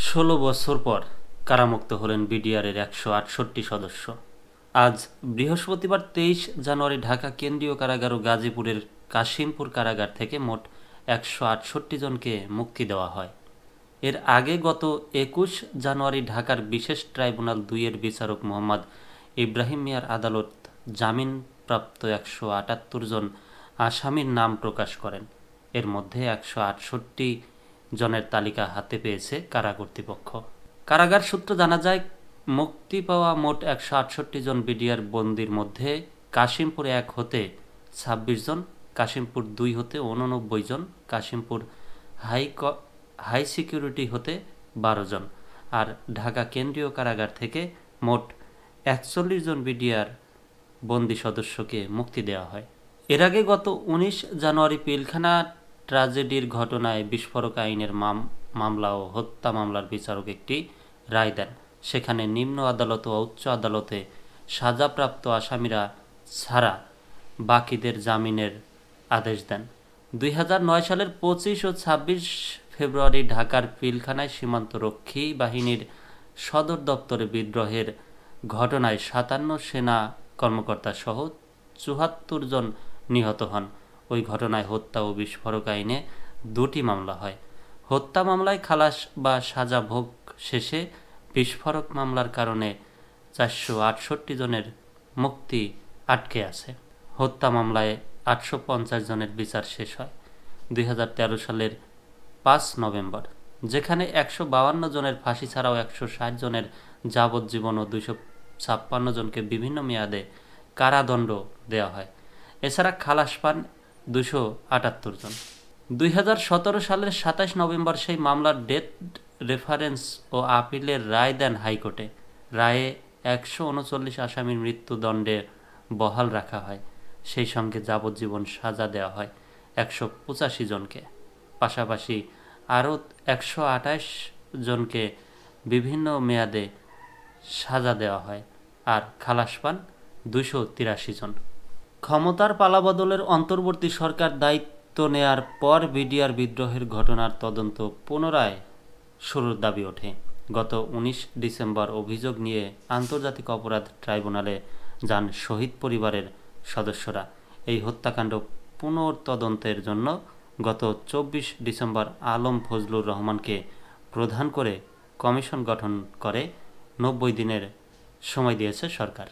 ১৬ বছর পর কারামুক্ত হলেন বিডিআরের ১৬৮ সদস্য। আজ বৃহস্পতিবার ২৩ জানুয়ারি ঢাকা কেন্দ্রীয় কারাগার ও গাজীপুরের কাশিমপুর কারাগার থেকে মোট ১৬৮ জনকে মুক্তি দেওয়া হয়। এর আগে গত ২১ জানুয়ারি ঢাকার বিশেষ ট্রাইব্যুনাল ২-এর বিচারক মোহাম্মদ ইব্রাহিম মিয়ার আদালত জামিনপ্রাপ্ত ১৭৮ জন আসামির নাম প্রকাশ করেন। এর মধ্যে ১৬৮ জনের তালিকা হাতে পেয়েছে কারা কর্তৃপক্ষ। কারাগার সূত্র জানা যায়, মুক্তি পাওয়া মোট ১৬৮ জন বিডিআর বন্দীর মধ্যে কাশিমপুর ১ হতে ২৬ জন, কাশিমপুর ২ হতে ৮৯ জন, কাশিমপুর হাই সিকিউরিটি হতে ১২ জন, আর ঢাকা কেন্দ্রীয় কারাগার থেকে মোট ৪১ জন বিডিআর বন্দী সদস্যকে মুক্তি দেওয়া হয়। এর আগে গত ১৯ জানুয়ারি পিলখানা ট্র্যাজেডির ঘটনায় বিস্ফোরক আইনের মামলা ও হত্যা মামলার বিচারক একটি রায় দেন। সেখানে নিম্ন আদালত ও উচ্চ আদালতে সাজাপ্রাপ্ত আসামিরা ছাড়া বাকিদের জামিনের আদেশ দেন। ২০০৯ সালের ২৫ ও ২৬ ফেব্রুয়ারি ঢাকার পিলখানায় সীমান্তরক্ষী বাহিনীর সদর দপ্তরে বিদ্রোহের ঘটনায় ৫৭ সেনা কর্মকর্তা সহ ৭৪ জন নিহত হন। ওই ঘটনায় হত্যা ও বিস্ফোরক আইনে ২টি মামলা হয়। হত্যা মামলায় খালাস বা সাজা ভোগ শেষে বিস্ফোরক মামলার কারণে ৪৬৮ জনের মুক্তি আটকে আছে। হত্যা মামলায় ৮৫০ জনের বিচার শেষ হয় ২০১৩ সালের ৫ নভেম্বর, যেখানে ১৫২ জনের ফাঁসি ছাড়াও ১৬০ জনের যাবজ্জীবন ও ২৫৬ জনকে বিভিন্ন মেয়াদে কারাদণ্ড দেওয়া হয়। এছাড়া খালাস পান ২৭৮ জন। ২০১৭ সালের ২৭ নভেম্বর সেই মামলার ডেথ রেফারেন্স ও আপিলের রায় দেন হাইকোর্টে। রায়ে ১৩৯ আসামির মৃত্যুদণ্ডে বহাল রাখা হয়। সেই সঙ্গে যাবজ্জীবন সাজা দেওয়া হয় ১৮৫ জনকে। পাশাপাশি আরও ১২৮ জনকে বিভিন্ন মেয়াদে সাজা দেওয়া হয়, আর খালাস পান ২৮৩ জন। ক্ষমতার পালাবদলের অন্তর্বর্তী সরকার দায়িত্ব নেয়ার পর বিডিআর বিদ্রোহের ঘটনার তদন্ত পুনরায় শুরুর দাবি ওঠে। গত ১৯ ডিসেম্বর অভিযোগ নিয়ে আন্তর্জাতিক অপরাধ ট্রাইব্যুনালে যান শহীদ পরিবারের সদস্যরা। এই হত্যাকাণ্ড পুনর্তদন্তের জন্য গত ২৪ ডিসেম্বর আলম ফজলুর রহমানকে প্রধান করে কমিশন গঠন করে ৯০ দিনের সময় দিয়েছে সরকার।